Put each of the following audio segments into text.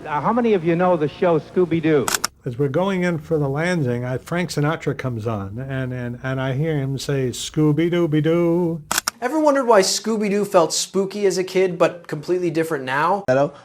How many of you know the show Scooby-Doo? As we're going in for the landing, Frank Sinatra comes on, and I hear him say, Scooby-Dooby-Doo. Ever wondered why Scooby-Doo felt spooky as a kid, but completely different now?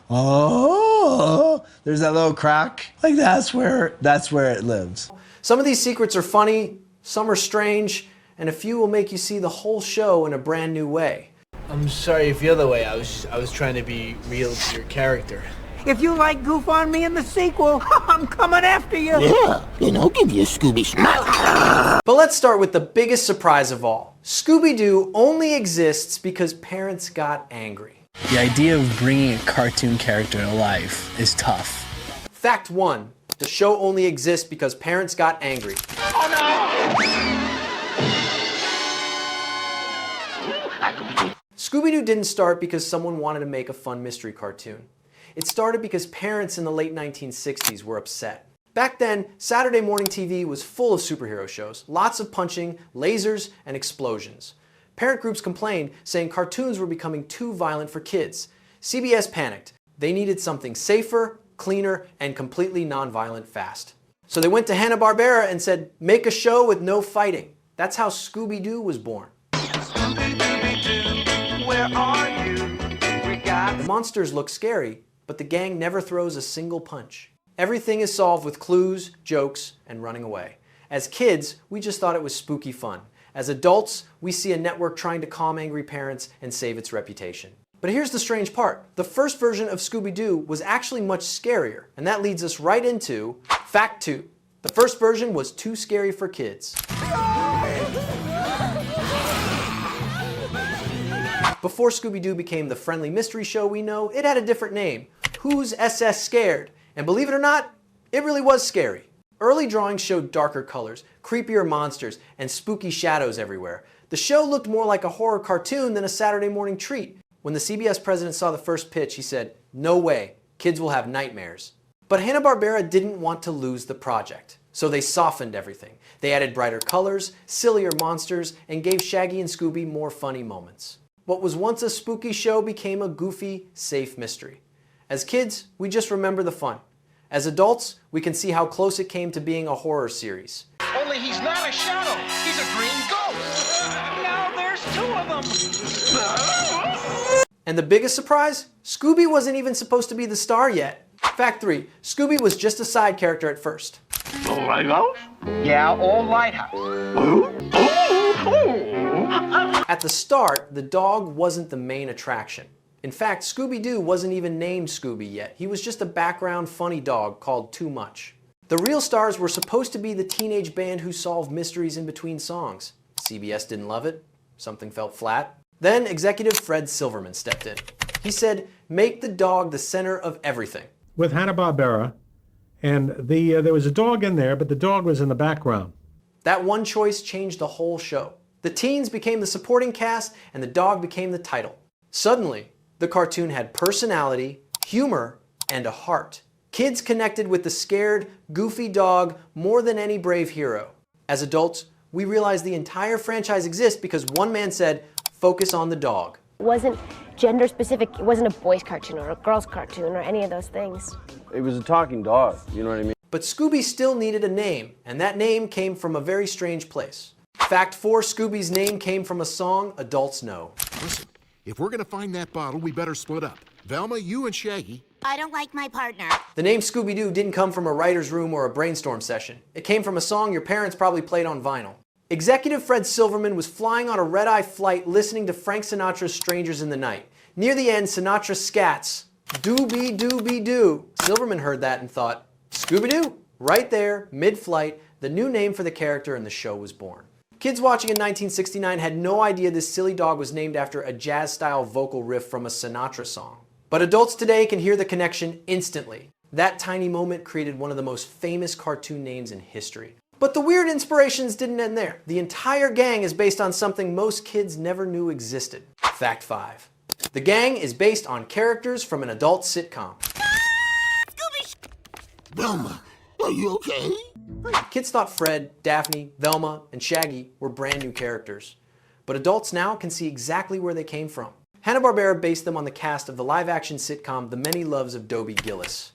Oh, there's that little crack. Like that's where it lives. Some of these secrets are funny, some are strange, and a few will make you see the whole show in a brand new way. I'm sorry if the other way. I was trying to be real to your character. If you like goof on me in the sequel, I'm coming after you. Yeah, and I'll give you a Scooby smack. But let's start with the biggest surprise of all. Scooby-Doo only exists because parents got angry. The idea of bringing a cartoon character to life is tough. Fact 1. The show only exists because parents got angry. Oh no! Scooby-Doo didn't start because someone wanted to make a fun mystery cartoon. It started because parents in the late 1960s were upset. Back then, Saturday morning TV was full of superhero shows, lots of punching, lasers, and explosions. Parent groups complained, saying cartoons were becoming too violent for kids. CBS panicked. They needed something safer, cleaner, and completely non-violent fast. So they went to Hanna-Barbera and said, make a show with no fighting. That's how Scooby-Doo was born. Where are you? The monsters look scary, but the gang never throws a single punch. Everything is solved with clues, jokes, and running away. As kids, we just thought it was spooky fun. As adults, we see a network trying to calm angry parents and save its reputation. But here's the strange part. The first version of Scooby-Doo was actually much scarier, and that leads us right into Fact 2. The first version was too scary for kids. Before Scooby-Doo became the friendly mystery show we know, it had a different name, Who's SS Scared? And believe it or not, it really was scary. Early drawings showed darker colors, creepier monsters, and spooky shadows everywhere. The show looked more like a horror cartoon than a Saturday morning treat. When the CBS president saw the first pitch, he said, "No way, kids will have nightmares." But Hanna-Barbera didn't want to lose the project, so they softened everything. They added brighter colors, sillier monsters, and gave Shaggy and Scooby more funny moments. What was once a spooky show became a goofy, safe mystery. As kids, we just remember the fun. As adults, we can see how close it came to being a horror series. Only he's not a shadow. He's a green ghost. Now there's two of them. And the biggest surprise? Scooby wasn't even supposed to be the star yet. Fact 3. Scooby was just a side character at first. All lighthouse? Yeah, old lighthouse. At the start, the dog wasn't the main attraction. In fact, Scooby-Doo wasn't even named Scooby yet. He was just a background funny dog called Too Much. The real stars were supposed to be the teenage band who solved mysteries in between songs. CBS didn't love it. Something felt flat. Then executive Fred Silverman stepped in. He said, make the dog the center of everything. With Hanna-Barbera, and there was a dog in there, but the dog was in the background. That one choice changed the whole show. The teens became the supporting cast, and the dog became the title. Suddenly, the cartoon had personality, humor, and a heart. Kids connected with the scared, goofy dog more than any brave hero. As adults, we realized the entire franchise exists because one man said, focus on the dog. It wasn't gender specific. It wasn't a boys cartoon or a girls cartoon or any of those things. It was a talking dog, you know what I mean? But Scooby still needed a name, and that name came from a very strange place. Fact 4, Scooby's name came from a song adults know. Listen, if we're gonna find that bottle, we better split up. Velma, you and Shaggy. I don't like my partner. The name Scooby-Doo didn't come from a writer's room or a brainstorm session. It came from a song your parents probably played on vinyl. Executive Fred Silverman was flying on a red-eye flight listening to Frank Sinatra's Strangers in the Night. Near the end, Sinatra scats, "Dooby-dooby-doo." Silverman heard that and thought, Scooby-Doo? Right there, mid-flight, the new name for the character and the show was born. Kids watching in 1969 had no idea this silly dog was named after a jazz-style vocal riff from a Sinatra song. But adults today can hear the connection instantly. That tiny moment created one of the most famous cartoon names in history. But the weird inspirations didn't end there. The entire gang is based on something most kids never knew existed. Fact 5. The gang is based on characters from an adult sitcom. Velma, are you okay? Kids thought Fred, Daphne, Velma, and Shaggy were brand new characters. But adults now can see exactly where they came from. Hanna-Barbera based them on the cast of the live-action sitcom The Many Loves of Dobie Gillis.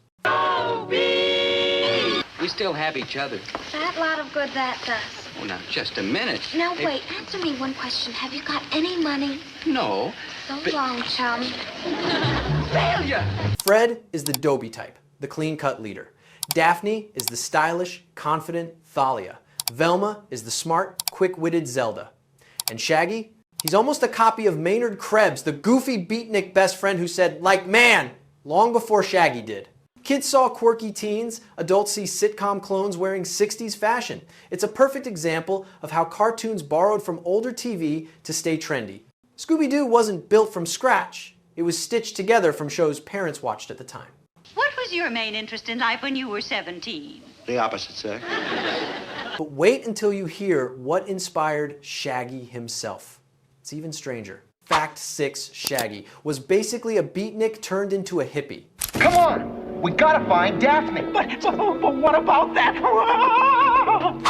We still have each other. That lot of good that does. Oh, now, just a minute. Now, wait, answer me one question. Have you got any money? No. So long, chum. Failure! Fred is the Dobie type, the clean-cut leader. Daphne is the stylish, confident Thalia. Velma is the smart, quick-witted Zelda. And Shaggy? He's almost a copy of Maynard Krebs, the goofy beatnik best friend who said, "like man," long before Shaggy did. Kids saw quirky teens, adults see sitcom clones wearing 60s fashion. It's a perfect example of how cartoons borrowed from older TV to stay trendy. Scooby-Doo wasn't built from scratch. It was stitched together from shows parents watched at the time. What was your main interest in life when you were 17? The opposite sex. But wait until you hear what inspired Shaggy himself. It's even stranger. Fact 6 Shaggy was basically a beatnik turned into a hippie. Come on, we gotta find Daphne. But what about that?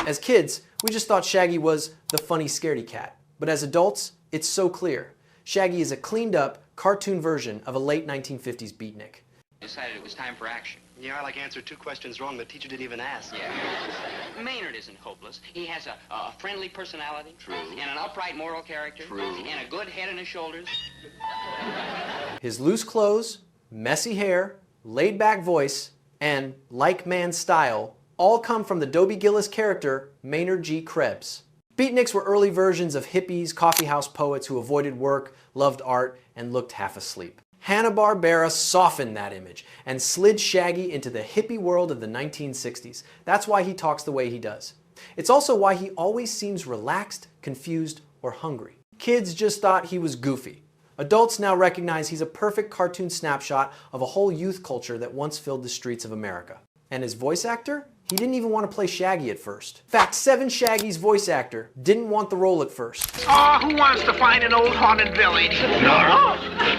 As kids, we just thought Shaggy was the funny scaredy cat. But as adults, it's so clear. Shaggy is a cleaned up, cartoon version of a late 1950s beatnik. Decided it was time for action. Yeah, I like answered 2 questions wrong the teacher didn't even ask. Yeah. Maynard isn't hopeless. He has a friendly personality. True. And an upright moral character. True. And a good head on his shoulders. His loose clothes, messy hair, laid-back voice, and like-man style all come from the Dobie Gillis character, Maynard G. Krebs. Beatniks were early versions of hippies, coffeehouse poets who avoided work, loved art, and looked half asleep. Hanna-Barbera softened that image and slid Shaggy into the hippie world of the 1960s. That's why he talks the way he does. It's also why he always seems relaxed, confused, or hungry. Kids just thought he was goofy. Adults now recognize he's a perfect cartoon snapshot of a whole youth culture that once filled the streets of America. And his voice actor? He didn't even want to play Shaggy at first. Fact 7 Shaggy's voice actor didn't want the role at first. Oh, who wants to find an old haunted village? Nora?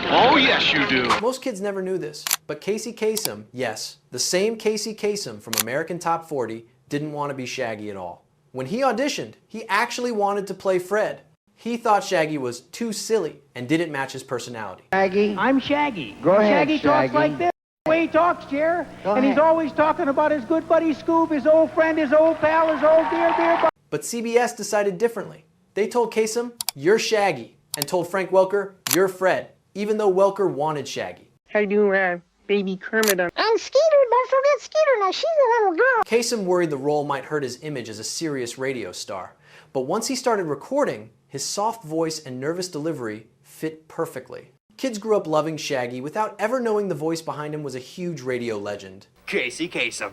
Oh, yes, you do. Most kids never knew this, but Casey Kasem, yes, the same Casey Kasem from American Top 40, didn't want to be Shaggy at all. When he auditioned, he actually wanted to play Fred. He thought Shaggy was too silly and didn't match his personality. Shaggy. I'm Shaggy. Go ahead, Shaggy Shaggy. talks like this. The way he talks, Jer. Go And he's ahead. always talking about his good buddy Scoob, his old friend, his old pal, his old dear buddy. But CBS decided differently. They told Kasem, "You're Shaggy," and told Frank Welker, "You're Fred," even though Welker wanted Shaggy. How do baby Kermit? And Skeeter, don't forget Skeeter. Now she's a little girl. Kasem worried the role might hurt his image as a serious radio star. But once he started recording, his soft voice and nervous delivery fit perfectly. Kids grew up loving Shaggy without ever knowing the voice behind him was a huge radio legend. Casey Kasem.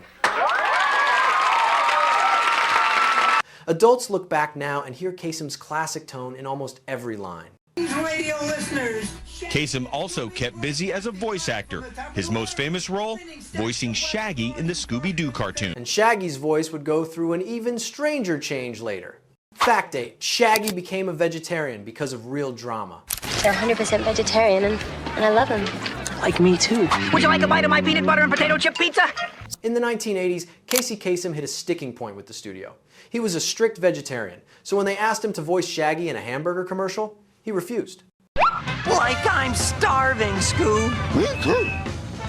Adults look back now and hear Kasem's classic tone in almost every line. Radio listeners. Kasem also kept busy as a voice actor. His most famous role, voicing Shaggy in the Scooby-Doo cartoon. And Shaggy's voice would go through an even stranger change later. Fact 8, Shaggy became a vegetarian because of real drama. They're 100% vegetarian, and I love them. Like me too. Would you like a bite of my peanut butter and potato chip pizza? In the 1980s, Casey Kasem hit a sticking point with the studio. He was a strict vegetarian, so when they asked him to voice Shaggy in a hamburger commercial, he refused. Like I'm starving, Scoob. Me too.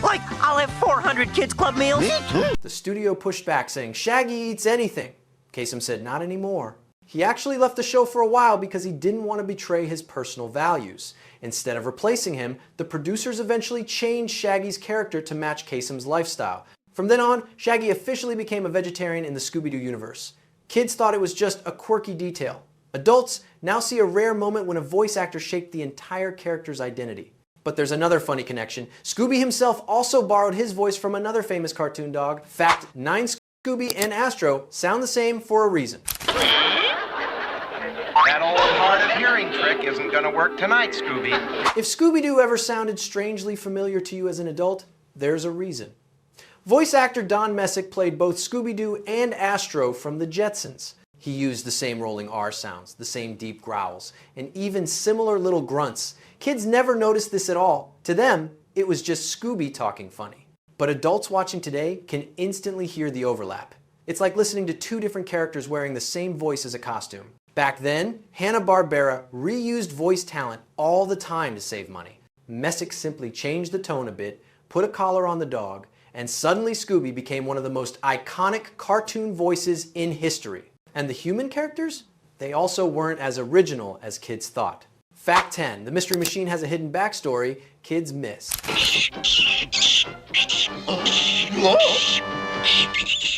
Like I'll have 400 kids club meals. Me too. The studio pushed back, saying, "Shaggy eats anything." Kasem said, "Not anymore." He actually left the show for a while because he didn't want to betray his personal values. Instead of replacing him, the producers eventually changed Shaggy's character to match Kasem's lifestyle. From then on, Shaggy officially became a vegetarian in the Scooby-Doo universe. Kids thought it was just a quirky detail. Adults now see a rare moment when a voice actor shaped the entire character's identity. But there's another funny connection. Scooby himself also borrowed his voice from another famous cartoon dog. Fact 9 Scooby and Astro sound the same for a reason. That old hard of hearing trick isn't gonna work tonight, Scooby. If Scooby-Doo ever sounded strangely familiar to you as an adult, there's a reason. Voice actor Don Messick played both Scooby-Doo and Astro from the Jetsons. He used the same rolling R sounds, the same deep growls, and even similar little grunts. Kids never noticed this at all. To them, it was just Scooby talking funny. But adults watching today can instantly hear the overlap. It's like listening to two different characters wearing the same voice as a costume. Back then, Hanna-Barbera reused voice talent all the time to save money. Messick simply changed the tone a bit, put a collar on the dog, and suddenly Scooby became one of the most iconic cartoon voices in history. And the human characters? They also weren't as original as kids thought. Fact 10. The Mystery Machine has a hidden backstory kids missed.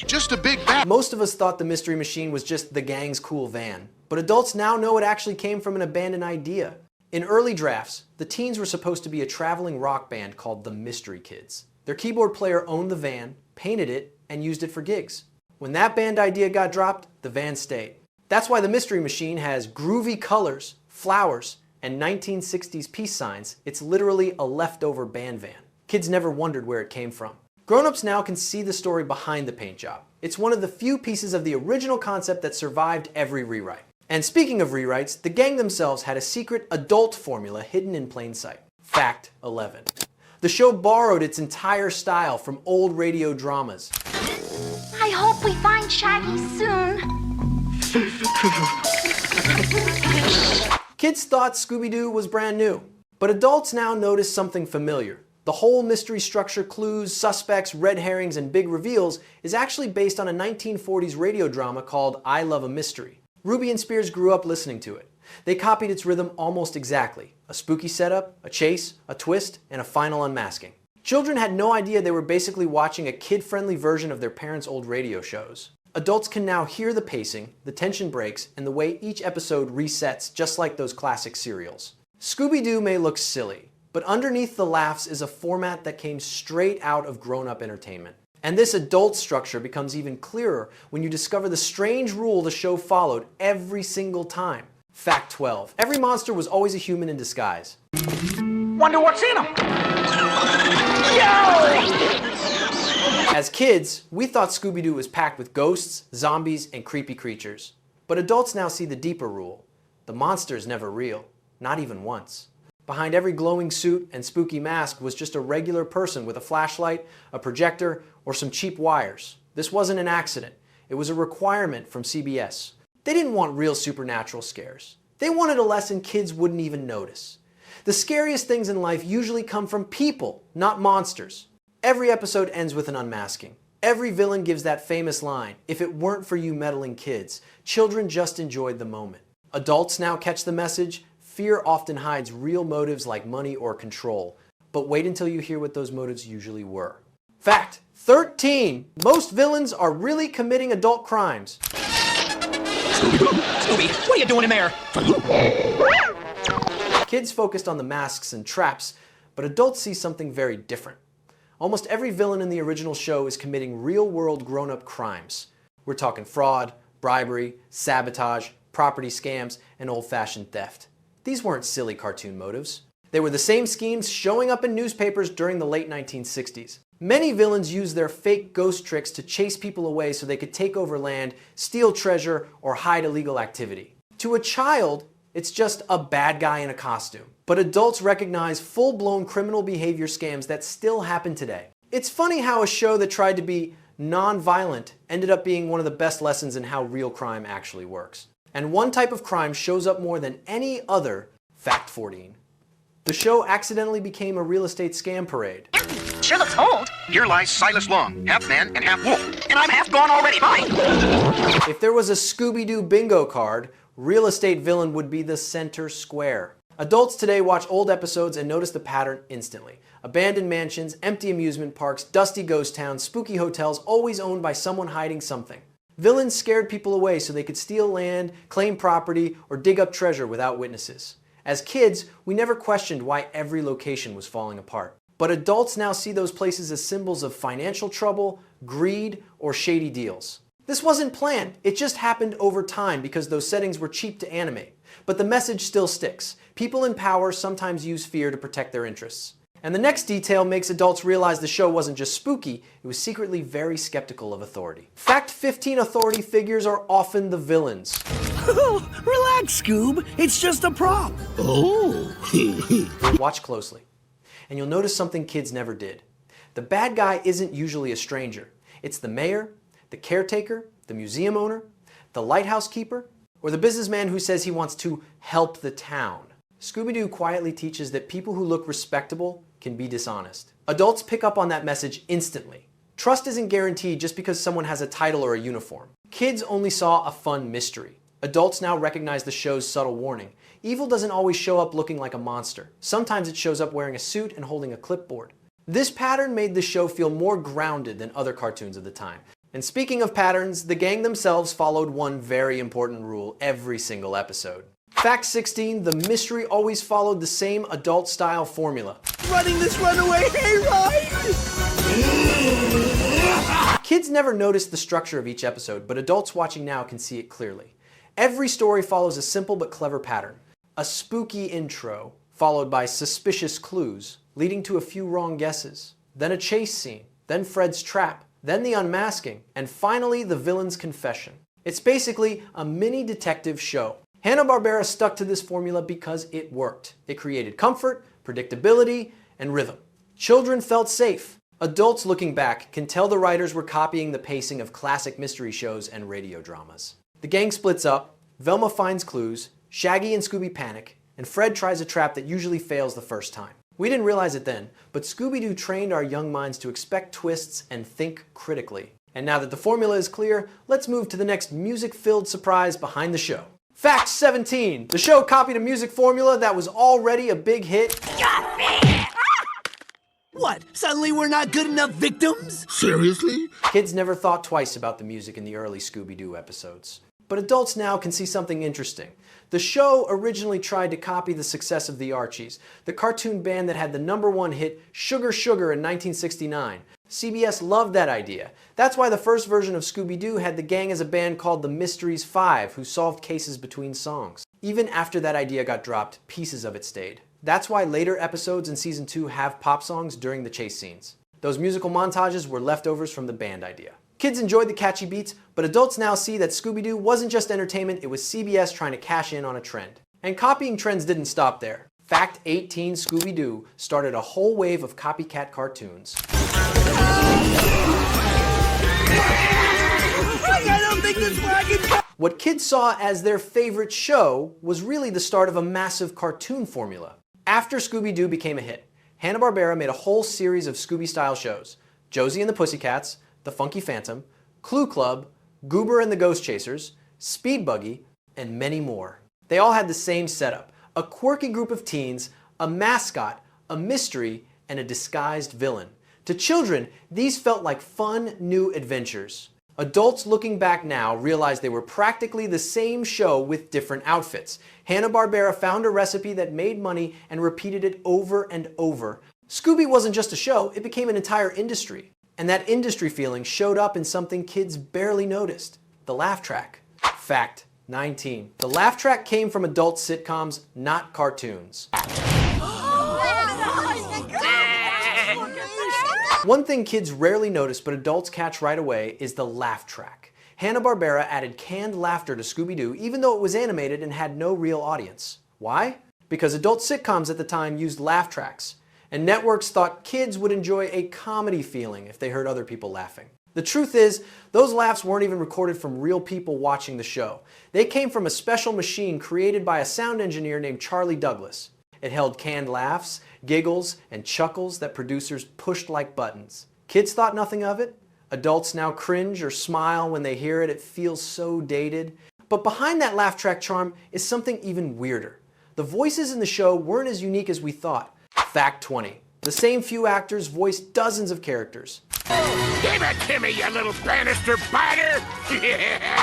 Just a big bat. Most of us thought the Mystery Machine was just the gang's cool van, but adults now know it actually came from an abandoned idea. In early drafts, the teens were supposed to be a traveling rock band called the Mystery Kids. Their keyboard player owned the van, painted it, and used it for gigs. When that band idea got dropped, the van stayed. That's why the Mystery Machine has groovy colors, flowers, and 1960s peace signs. It's literally a leftover band van. Kids never wondered where it came from. Grown-ups now can see the story behind the paint job. It's one of the few pieces of the original concept that survived every rewrite. And speaking of rewrites, the gang themselves had a secret adult formula hidden in plain sight. Fact 11. The show borrowed its entire style from old radio dramas. I hope we find Shaggy soon. Kids thought Scooby-Doo was brand new, but adults now notice something familiar. The whole mystery structure, clues, suspects, red herrings, and big reveals is actually based on a 1940s radio drama called I Love a Mystery. Ruby and Spears grew up listening to it. They copied its rhythm almost exactly. A spooky setup, a chase, a twist, and a final unmasking. Children had no idea they were basically watching a kid-friendly version of their parents' old radio shows. Adults can now hear the pacing, the tension breaks, and the way each episode resets, just like those classic serials. Scooby-Doo may look silly, but underneath the laughs is a format that came straight out of grown-up entertainment. And this adult structure becomes even clearer when you discover the strange rule the show followed every single time. Fact 12. Every monster was always a human in disguise. Wonder what's in them. Yo! As kids, we thought Scooby-Doo was packed with ghosts, zombies, and creepy creatures. But adults now see the deeper rule. The monster is never real, not even once. Behind every glowing suit and spooky mask was just a regular person with a flashlight, a projector, or some cheap wires. This wasn't an accident. It was a requirement from CBS. They didn't want real supernatural scares. They wanted a lesson kids wouldn't even notice. The scariest things in life usually come from people, not monsters. Every episode ends with an unmasking. Every villain gives that famous line, "If it weren't for you meddling kids, children just enjoyed the moment." Adults now catch the message. Fear often hides real motives like money or control. But wait until you hear what those motives usually were. Fact 13. Most villains are really committing adult crimes. Scooby, what are you doing in there? Kids focused on the masks and traps, but adults see something very different. Almost every villain in the original show is committing real-world grown-up crimes. We're talking fraud, bribery, sabotage, property scams, and old-fashioned theft. These weren't silly cartoon motives. They were the same schemes showing up in newspapers during the late 1960s. Many villains used their fake ghost tricks to chase people away so they could take over land, steal treasure, or hide illegal activity. To a child, it's just a bad guy in a costume. But adults recognize full-blown criminal behavior scams that still happen today. It's funny how a show that tried to be non-violent ended up being one of the best lessons in how real crime actually works. And one type of crime shows up more than any other. Fact 14. The show accidentally became a real estate scam parade. Sure looks old. Here lies Silas Long, half man and half wolf. And I'm half gone already. Bye. If there was a Scooby-Doo bingo card, real estate villain would be the center square. Adults today watch old episodes and notice the pattern instantly. Abandoned mansions, empty amusement parks, dusty ghost towns, spooky hotels, always owned by someone hiding something. Villains scared people away so they could steal land, claim property, or dig up treasure without witnesses. As kids, we never questioned why every location was falling apart. But adults now see those places as symbols of financial trouble, greed, or shady deals. This wasn't planned, it just happened over time because those settings were cheap to animate. But the message still sticks. People in power sometimes use fear to protect their interests. And the next detail makes adults realize the show wasn't just spooky, it was secretly very skeptical of authority. Fact 15. Authority figures are often the villains. Relax, Scoob. It's just a prop. Oh. Watch closely, and you'll notice something kids never did. The bad guy isn't usually a stranger. It's the mayor, the caretaker, the museum owner, the lighthouse keeper, or the businessman who says he wants to help the town. Scooby-Doo quietly teaches that people who look respectable can be dishonest. Adults pick up on that message instantly. Trust isn't guaranteed just because someone has a title or a uniform. Kids only saw a fun mystery. Adults now recognize the show's subtle warning. Evil doesn't always show up looking like a monster. Sometimes it shows up wearing a suit and holding a clipboard. This pattern made the show feel more grounded than other cartoons of the time. And speaking of patterns, the gang themselves followed one very important rule every single episode. Fact 16, the mystery always followed the same adult-style formula. Running this runaway hayride! Kids never noticed the structure of each episode, but adults watching now can see it clearly. Every story follows a simple but clever pattern. A spooky intro, followed by suspicious clues, leading to a few wrong guesses. Then a chase scene, then Fred's trap, then the unmasking, and finally the villain's confession. It's basically a mini detective show. Hanna-Barbera stuck to this formula because it worked. It created comfort, predictability, and rhythm. Children felt safe. Adults looking back can tell the writers were copying the pacing of classic mystery shows and radio dramas. The gang splits up, Velma finds clues, Shaggy and Scooby panic, and Fred tries a trap that usually fails the first time. We didn't realize it then, but Scooby-Doo trained our young minds to expect twists and think critically. And now that the formula is clear, let's move to the next music-filled surprise behind the show. Fact 17. The show copied a music formula that was already a big hit. What? Suddenly we're not good enough victims? Seriously? Kids never thought twice about the music in the early Scooby-Doo episodes. But adults now can see something interesting. The show originally tried to copy the success of the Archies, the cartoon band that had the #1 hit Sugar Sugar in 1969. CBS loved that idea. That's why the first version of Scooby-Doo had the gang as a band called the Mysteries 5, who solved cases between songs. Even after that idea got dropped, pieces of it stayed. That's why later episodes in Season 2 have pop songs during the chase scenes. Those musical montages were leftovers from the band idea. Kids enjoyed the catchy beats, but adults now see that Scooby-Doo wasn't just entertainment, it was CBS trying to cash in on a trend. And copying trends didn't stop there. Fact 18, Scooby-Doo started a whole wave of copycat cartoons. I don't think this wagon... What kids saw as their favorite show was really the start of a massive cartoon formula. After Scooby-Doo became a hit, Hanna-Barbera made a whole series of Scooby-style shows. Josie and the Pussycats, The Funky Phantom, Clue Club, Goober and the Ghost Chasers, Speed Buggy, and many more. They all had the same setup. A quirky group of teens, a mascot, a mystery, and a disguised villain. To children, these felt like fun, new adventures. Adults looking back now realize they were practically the same show with different outfits. Hanna-Barbera found a recipe that made money and repeated it over and over. Scooby wasn't just a show, it became an entire industry. And that industry feeling showed up in something kids barely noticed, the laugh track. Fact 19. The laugh track came from adult sitcoms, not cartoons. One thing kids rarely notice but adults catch right away is the laugh track. Hanna-Barbera added canned laughter to Scooby-Doo even though it was animated and had no real audience. Why? Because adult sitcoms at the time used laugh tracks, and networks thought kids would enjoy a comedy feeling if they heard other people laughing. The truth is, those laughs weren't even recorded from real people watching the show. They came from a special machine created by a sound engineer named Charlie Douglas. It held canned laughs, giggles, and chuckles that producers pushed like buttons. Kids thought nothing of it. Adults now cringe or smile when they hear it. It feels so dated. But behind that laugh track charm is something even weirder. The voices in the show weren't as unique as we thought. Fact 20. The same few actors voiced dozens of characters. Give it to me, you little banister biter!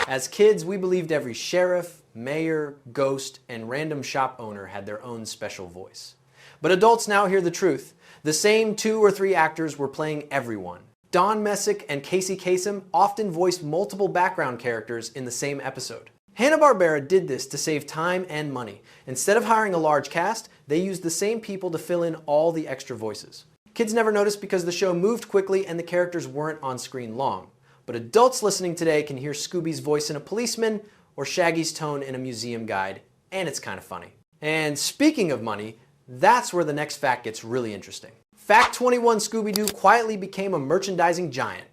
As kids, we believed every sheriff, mayor, ghost, and random shop owner had their own special voice. But adults now hear the truth. The same 2 or 3 actors were playing everyone. Don Messick and Casey Kasem often voiced multiple background characters in the same episode. Hanna-Barbera did this to save time and money. Instead of hiring a large cast, they used the same people to fill in all the extra voices. Kids never noticed because the show moved quickly and the characters weren't on screen long. But adults listening today can hear Scooby's voice in a policeman or Shaggy's tone in a museum guide, and it's kind of funny. And speaking of money, that's where the next fact gets really interesting. Fact 21, Scooby-Doo quietly became a merchandising giant.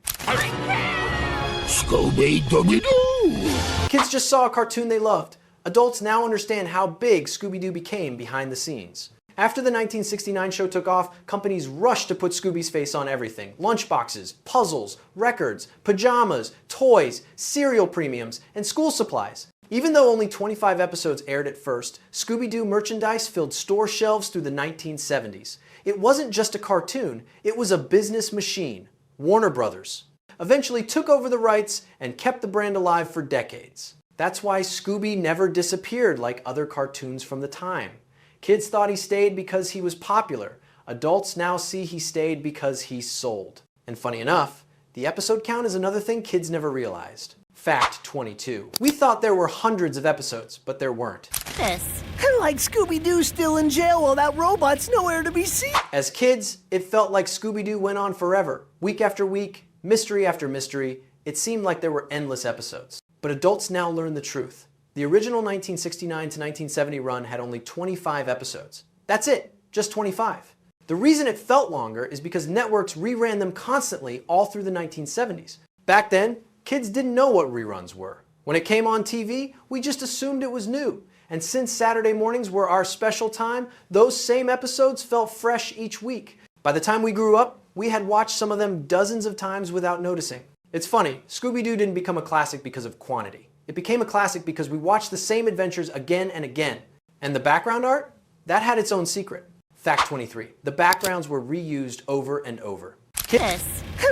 Scooby-Dooby-Doo! Kids just saw a cartoon they loved. Adults now understand how big Scooby-Doo became behind the scenes. After the 1969 show took off, companies rushed to put Scooby's face on everything. Lunchboxes, puzzles, records, pajamas, toys, cereal premiums, and school supplies. Even though only 25 episodes aired at first, Scooby-Doo merchandise filled store shelves through the 1970s. It wasn't just a cartoon, it was a business machine. Warner Brothers eventually took over the rights and kept the brand alive for decades. That's why Scooby never disappeared like other cartoons from the time. Kids thought he stayed because he was popular. Adults now see he stayed because he sold. And funny enough, the episode count is another thing kids never realized. Fact 22. We thought there were hundreds of episodes, but there weren't. This. Like Scooby-Doo still in jail while that robot's nowhere to be seen. As kids, it felt like Scooby-Doo went on forever. Week after week, mystery after mystery, it seemed like there were endless episodes. But adults now learn the truth. The original 1969 to 1970 run had only 25 episodes. That's it, just 25. The reason it felt longer is because networks reran them constantly all through the 1970s. Back then, kids didn't know what reruns were. When it came on TV, we just assumed it was new. And since Saturday mornings were our special time, those same episodes felt fresh each week. By the time we grew up, we had watched some of them dozens of times without noticing. It's funny, Scooby-Doo didn't become a classic because of quantity. It became a classic because we watched the same adventures again and again. And the background art? That had its own secret. Fact 23. The backgrounds were reused over and over. This.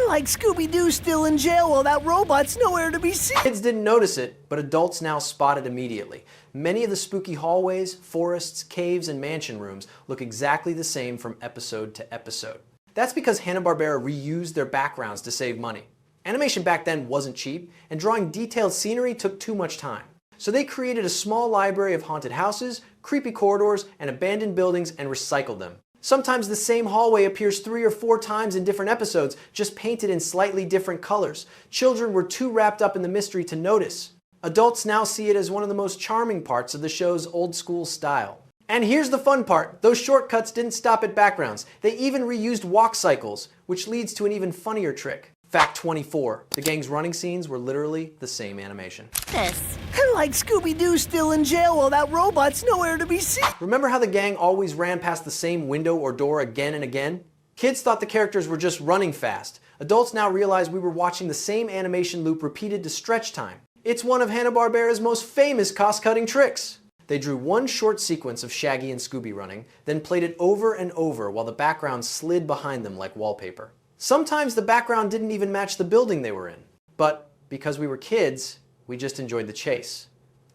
Like Scooby-Doo still in jail while that robot's nowhere to be seen. Kids didn't notice it, but adults now spot it immediately. Many of the spooky hallways, forests, caves, and mansion rooms look exactly the same from episode to episode. That's because Hanna-Barbera reused their backgrounds to save money. Animation back then wasn't cheap, and drawing detailed scenery took too much time. So they created a small library of haunted houses, creepy corridors, and abandoned buildings and recycled them. Sometimes the same hallway appears 3 or 4 times in different episodes, just painted in slightly different colors. Children were too wrapped up in the mystery to notice. Adults now see it as one of the most charming parts of the show's old school style. And here's the fun part, those shortcuts didn't stop at backgrounds. They even reused walk cycles, which leads to an even funnier trick. Fact 24. The gang's running scenes were literally the same animation. This. Like Scooby-Doo still in jail while that robot's nowhere to be seen. Remember how the gang always ran past the same window or door again and again? Kids thought the characters were just running fast. Adults now realize we were watching the same animation loop repeated to stretch time. It's one of Hanna-Barbera's most famous cost-cutting tricks. They drew one short sequence of Shaggy and Scooby running, then played it over and over while the background slid behind them like wallpaper. Sometimes the background didn't even match the building they were in. But because we were kids, we just enjoyed the chase.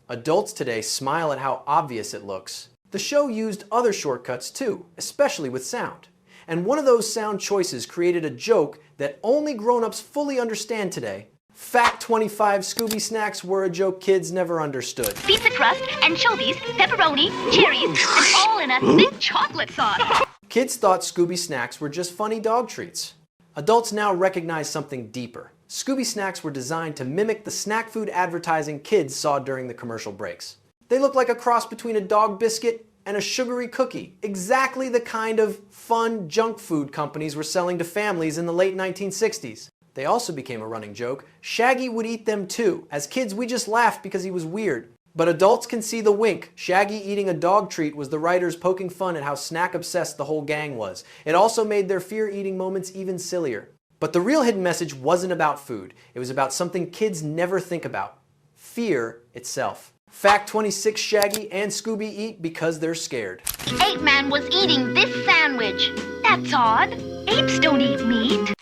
Adults today smile at how obvious it looks. The show used other shortcuts too, especially with sound. And one of those sound choices created a joke that only grown-ups fully understand today. Fact 25, Scooby snacks were a joke kids never understood. Pizza crust, anchovies, pepperoni, cherries, and all in a thick chocolate sauce. Kids thought Scooby snacks were just funny dog treats. Adults now recognize something deeper. Scooby snacks were designed to mimic the snack food advertising kids saw during the commercial breaks. They look like a cross between a dog biscuit and a sugary cookie, exactly the kind of fun junk food companies were selling to families in the late 1960s. They also became a running joke. Shaggy would eat them too. As kids, we just laughed because he was weird. But adults can see the wink. Shaggy eating a dog treat was the writers poking fun at how snack-obsessed the whole gang was. It also made their fear-eating moments even sillier. But the real hidden message wasn't about food. It was about something kids never think about. Fear itself. Fact 26, Shaggy and Scooby eat because they're scared. Ape Man was eating this sandwich. That's odd. Apes don't eat meat.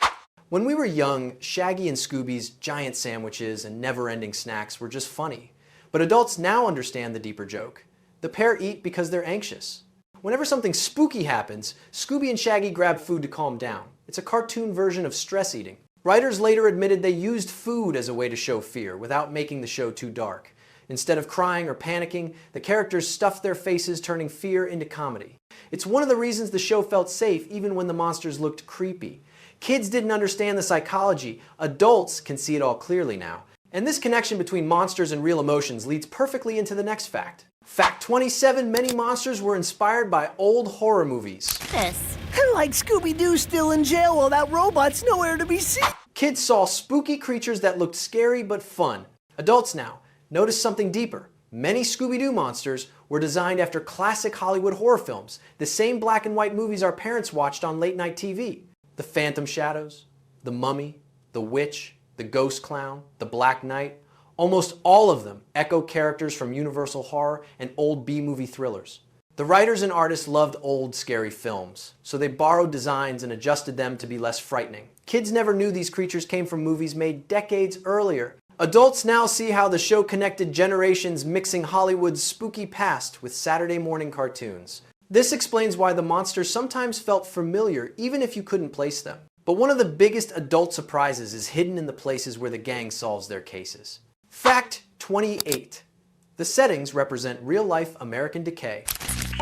When we were young, Shaggy and Scooby's giant sandwiches and never-ending snacks were just funny. But adults now understand the deeper joke. The pair eat because they're anxious. Whenever something spooky happens, Scooby and Shaggy grab food to calm down. It's a cartoon version of stress eating. Writers later admitted they used food as a way to show fear without making the show too dark. Instead of crying or panicking, the characters stuffed their faces, turning fear into comedy. It's one of the reasons the show felt safe even when the monsters looked creepy. Kids didn't understand the psychology. Adults can see it all clearly now. And this connection between monsters and real emotions leads perfectly into the next fact. Fact 27, many monsters were inspired by old horror movies. This. Like Scooby-Doo still in jail while that robot's nowhere to be seen. Kids saw spooky creatures that looked scary but fun. Adults now notice something deeper. Many Scooby-Doo monsters were designed after classic Hollywood horror films, the same black and white movies our parents watched on late night TV. The Phantom Shadows, The Mummy, The Witch, The Ghost Clown, The Black Knight, almost all of them echo characters from Universal horror and old B-movie thrillers. The writers and artists loved old, scary films, so they borrowed designs and adjusted them to be less frightening. Kids never knew these creatures came from movies made decades earlier. Adults now see how the show connected generations, mixing Hollywood's spooky past with Saturday morning cartoons. This explains why the monsters sometimes felt familiar even if you couldn't place them. But one of the biggest adult surprises is hidden in the places where the gang solves their cases. Fact 28. The settings represent real-life American decay.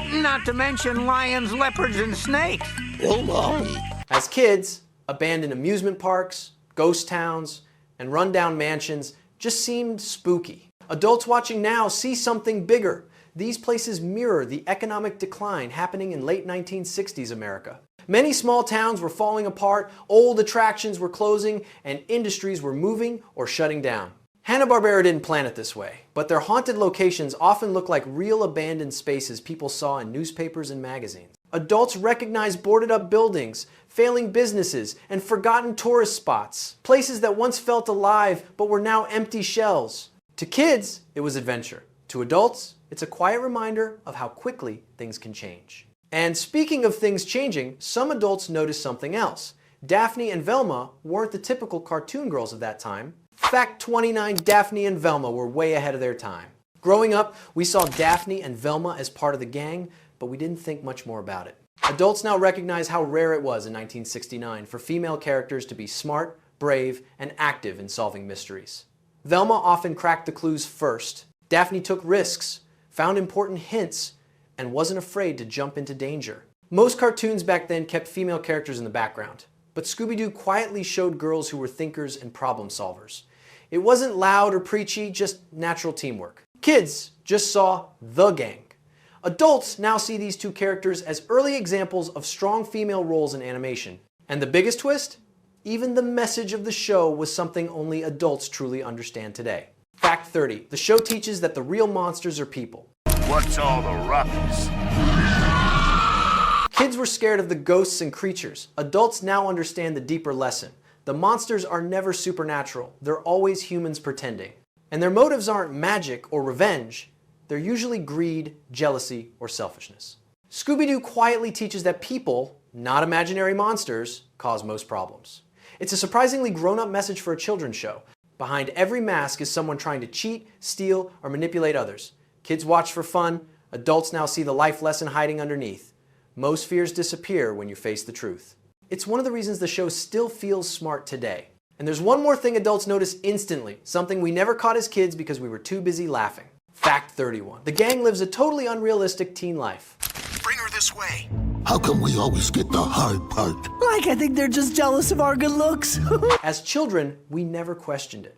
Not to mention lions, leopards, and snakes. Oh my. As kids, abandoned amusement parks, ghost towns, and rundown mansions just seemed spooky. Adults watching now see something bigger. These places mirror the economic decline happening in late 1960s America. Many small towns were falling apart, old attractions were closing, and industries were moving or shutting down. Hanna-Barbera didn't plan it this way, but their haunted locations often look like real abandoned spaces people saw in newspapers and magazines. Adults recognize boarded up buildings, failing businesses, and forgotten tourist spots. Places that once felt alive but were now empty shells. To kids, it was adventure. To adults, it's a quiet reminder of how quickly things can change. And speaking of things changing, some adults noticed something else. Daphne and Velma weren't the typical cartoon girls of that time. Fact 29, Daphne and Velma were way ahead of their time. Growing up, we saw Daphne and Velma as part of the gang, but we didn't think much more about it. Adults now recognize how rare it was in 1969 for female characters to be smart, brave, and active in solving mysteries. Velma often cracked the clues first. Daphne took risks, found important hints, and wasn't afraid to jump into danger. Most cartoons back then kept female characters in the background, but Scooby-Doo quietly showed girls who were thinkers and problem solvers. It wasn't loud or preachy, just natural teamwork. Kids just saw the gang. Adults now see these two characters as early examples of strong female roles in animation. And the biggest twist? Even the message of the show was something only adults truly understand today. Fact 30. The show teaches that the real monsters are people. What's all the ruckus? Kids were scared of the ghosts and creatures. Adults now understand the deeper lesson. The monsters are never supernatural. They're always humans pretending. And their motives aren't magic or revenge. They're usually greed, jealousy, or selfishness. Scooby-Doo quietly teaches that people, not imaginary monsters, cause most problems. It's a surprisingly grown-up message for a children's show. Behind every mask is someone trying to cheat, steal, or manipulate others. Kids watch for fun. Adults now see the life lesson hiding underneath. Most fears disappear when you face the truth. It's one of the reasons the show still feels smart today. And there's one more thing adults notice instantly, something we never caught as kids because we were too busy laughing. Fact 31. The gang lives a totally unrealistic teen life. Bring her this way. How come we always get the hard part? Like I think they're just jealous of our good looks. As children, we never questioned it.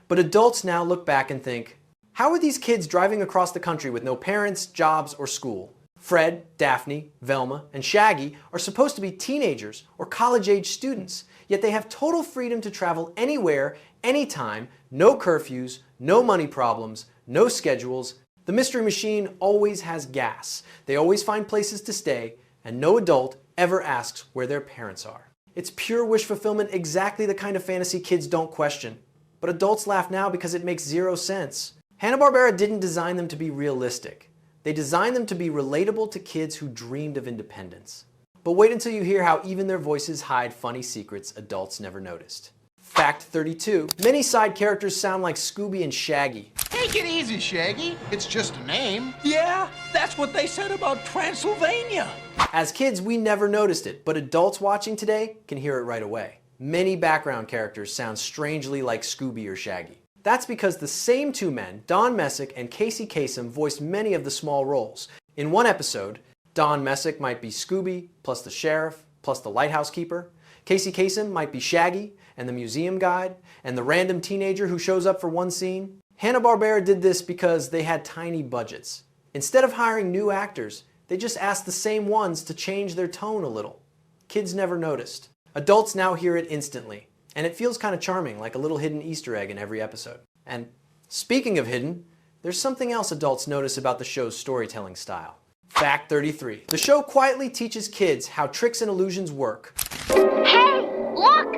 But adults now look back and think, how are these kids driving across the country with no parents, jobs, or school? Fred, Daphne, Velma, and Shaggy are supposed to be teenagers or college-age students, yet they have total freedom to travel anywhere, anytime, no curfews, no money problems, no schedules. The Mystery Machine always has gas. They always find places to stay, and no adult ever asks where their parents are. It's pure wish fulfillment, exactly the kind of fantasy kids don't question. But adults laugh now because it makes zero sense. Hanna-Barbera didn't design them to be realistic. They designed them to be relatable to kids who dreamed of independence. But wait until you hear how even their voices hide funny secrets adults never noticed. Fact 32. Many side characters sound like Scooby and Shaggy. Take it easy, Shaggy. It's just a name. Yeah, that's what they said about Transylvania. As kids, we never noticed it, but adults watching today can hear it right away. Many background characters sound strangely like Scooby or Shaggy. That's because the same two men, Don Messick and Casey Kasem, voiced many of the small roles. In one episode, Don Messick might be Scooby, plus the sheriff, plus the lighthouse keeper. Casey Kasem might be Shaggy and the museum guide, and the random teenager who shows up for one scene. Hanna-Barbera did this because they had tiny budgets. Instead of hiring new actors, they just asked the same ones to change their tone a little. Kids never noticed. Adults now hear it instantly. And it feels kind of charming, like a little hidden Easter egg in every episode. And speaking of hidden, There's something else adults notice about the show's storytelling style. Fact 33. The show quietly teaches kids how tricks and illusions work. Hey, look!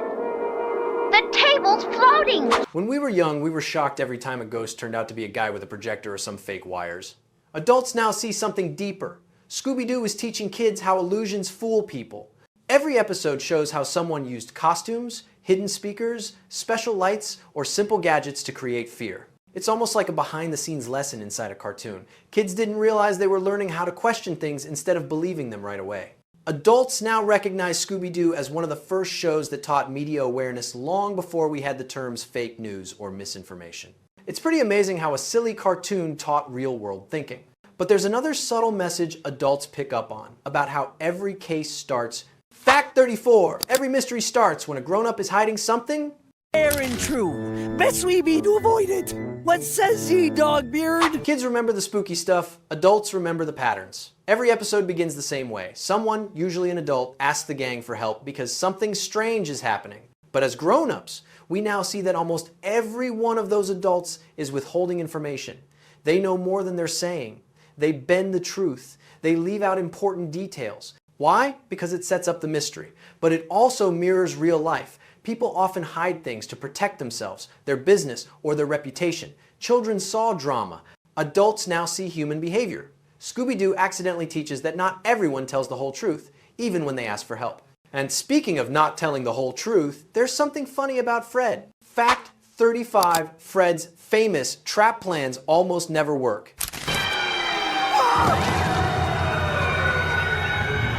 The table's floating! When we were young, we were shocked every time a ghost turned out to be a guy with a projector or some fake wires. Adults now see something deeper. Scooby-Doo is teaching kids how illusions fool people. Every episode shows how someone used costumes, hidden speakers, special lights, or simple gadgets to create fear. It's almost like a behind-the-scenes lesson inside a cartoon. Kids didn't realize they were learning how to question things instead of believing them right away. Adults now recognize Scooby-Doo as one of the first shows that taught media awareness long before we had the terms fake news or misinformation. It's pretty amazing how a silly cartoon taught real-world thinking. But there's another subtle message adults pick up on about how every case starts. Fact 34. Every mystery starts when a grown-up is hiding something. Fair and true. Best we be to avoid it. What says ye, Dogbeard? Kids remember the spooky stuff. Adults remember the patterns. Every episode begins the same way. Someone, usually an adult, asks the gang for help because something strange is happening. But as grown-ups, we now see that almost every one of those adults is withholding information. They know more than they're saying. They bend the truth. They leave out important details. Why? Because it sets up the mystery. But it also mirrors real life. People often hide things to protect themselves, their business, or their reputation. Children saw drama. Adults now see human behavior. Scooby-Doo accidentally teaches that not everyone tells the whole truth, even when they ask for help. And speaking of not telling the whole truth, there's something funny about Fred. Fact 35, Fred's famous trap plans almost never work.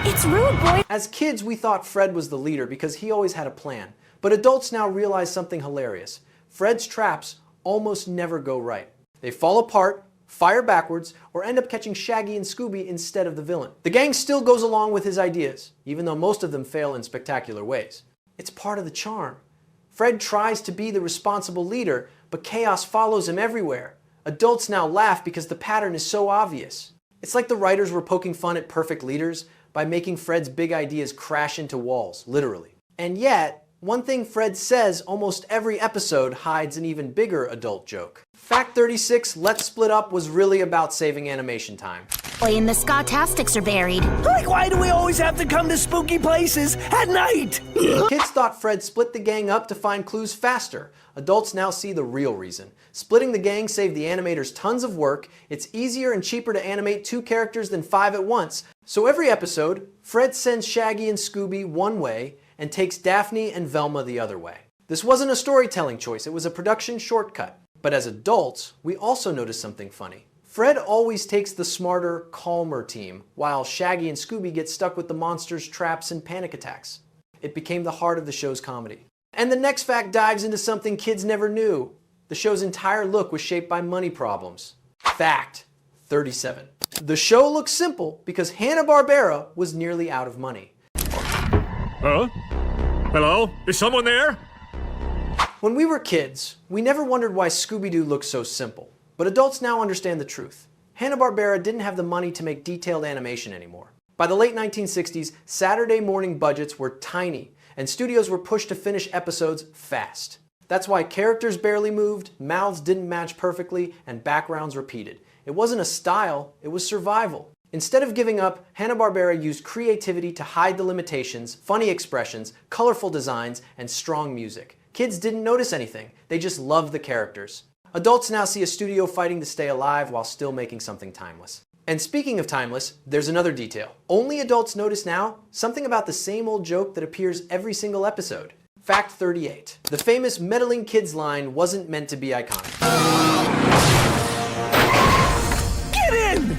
It's rude, boy. As kids, we thought Fred was the leader because he always had a plan. But adults now realize something hilarious. Fred's traps almost never go right. They fall apart, fire backwards, or end up catching Shaggy and Scooby instead of the villain. The gang still goes along with his ideas, even though most of them fail in spectacular ways. It's part of the charm. Fred tries to be the responsible leader, but chaos follows him everywhere. Adults now laugh because the pattern is so obvious. It's like the writers were poking fun at perfect leaders by making Fred's big ideas crash into walls, literally. And yet, one thing Fred says almost every episode hides an even bigger adult joke. Fact 36, Let's Split Up was really about saving animation time. And the Scotastics are buried. Like, why do we always have to come to spooky places at night? Kids thought Fred split the gang up to find clues faster. Adults now see the real reason. Splitting the gang saved the animators tons of work. It's easier and cheaper to animate 2 characters than 5 at once. So every episode, Fred sends Shaggy and Scooby one way and takes Daphne and Velma the other way. This wasn't a storytelling choice, it was a production shortcut. But as adults, we also notice something funny. Fred always takes the smarter, calmer team, while Shaggy and Scooby get stuck with the monsters, traps, and panic attacks. It became the heart of the show's comedy. And the next fact dives into something kids never knew. The show's entire look was shaped by money problems. Fact 37. The show looks simple because Hanna-Barbera was nearly out of money. Huh? Hello? Is someone there? When we were kids, we never wondered why Scooby-Doo looked so simple. But adults now understand the truth. Hanna-Barbera didn't have the money to make detailed animation anymore. By the late 1960s, Saturday morning budgets were tiny, and studios were pushed to finish episodes fast. That's why characters barely moved, mouths didn't match perfectly, and backgrounds repeated. It wasn't a style, it was survival. Instead of giving up, Hanna-Barbera used creativity to hide the limitations, funny expressions, colorful designs, and strong music. Kids didn't notice anything, they just loved the characters. Adults now see a studio fighting to stay alive while still making something timeless. And speaking of timeless, there's another detail. Only adults notice now something about the same old joke that appears every single episode. Fact 38. The famous meddling kids line wasn't meant to be iconic. Get in!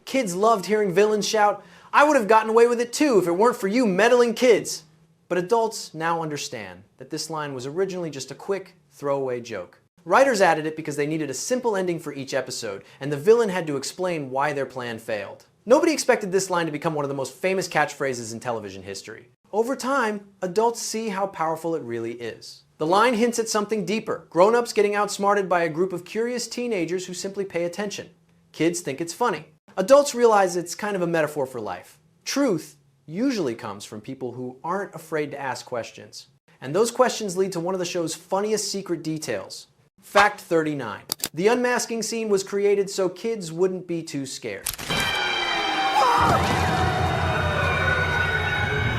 Kids loved hearing villains shout, "I would have gotten away with it too if it weren't for you meddling kids." But adults now understand that this line was originally just a quick, throwaway joke. Writers added it because they needed a simple ending for each episode, and the villain had to explain why their plan failed. Nobody expected this line to become one of the most famous catchphrases in television history. Over time, adults see how powerful it really is. The line hints at something deeper, grown-ups getting outsmarted by a group of curious teenagers who simply pay attention. Kids think it's funny. Adults realize it's kind of a metaphor for life. Truth usually comes from people who aren't afraid to ask questions. And those questions lead to one of the show's funniest secret details. Fact 39. The unmasking scene was created so kids wouldn't be too scared.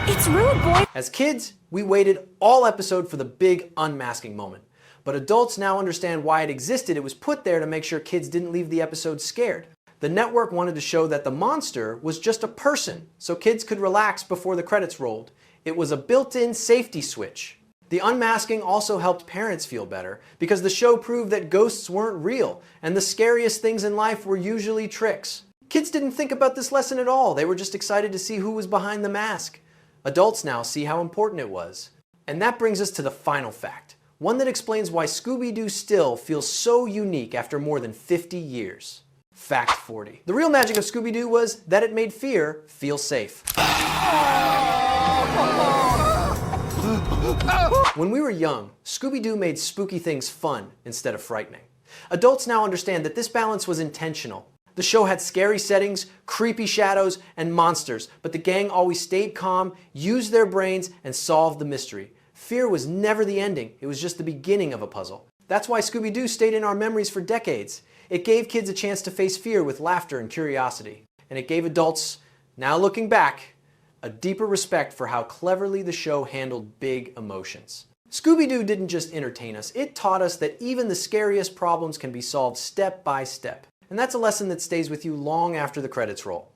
It's rude, boy. As kids, we waited all episode for the big unmasking moment. But adults now understand why it existed. It was put there to make sure kids didn't leave the episode scared. The network wanted to show that the monster was just a person, so kids could relax before the credits rolled. It was a built-in safety switch. The unmasking also helped parents feel better because the show proved that ghosts weren't real and the scariest things in life were usually tricks. Kids didn't think about this lesson at all. They were just excited to see who was behind the mask. Adults now see how important it was. And that brings us to the final fact, one that explains why Scooby-Doo still feels so unique after more than 50 years. Fact 40. The real magic of Scooby-Doo was that it made fear feel safe. When we were young, Scooby-Doo made spooky things fun instead of frightening. Adults now understand that this balance was intentional. The show had scary settings, creepy shadows, and monsters, but the gang always stayed calm, used their brains, and solved the mystery. Fear was never the ending, it was just the beginning of a puzzle. That's why Scooby-Doo stayed in our memories for decades. It gave kids a chance to face fear with laughter and curiosity. And it gave adults, now looking back, a deeper respect for how cleverly the show handled big emotions. Scooby-Doo didn't just entertain us, it taught us that even the scariest problems can be solved step by step. And that's a lesson that stays with you long after the credits roll.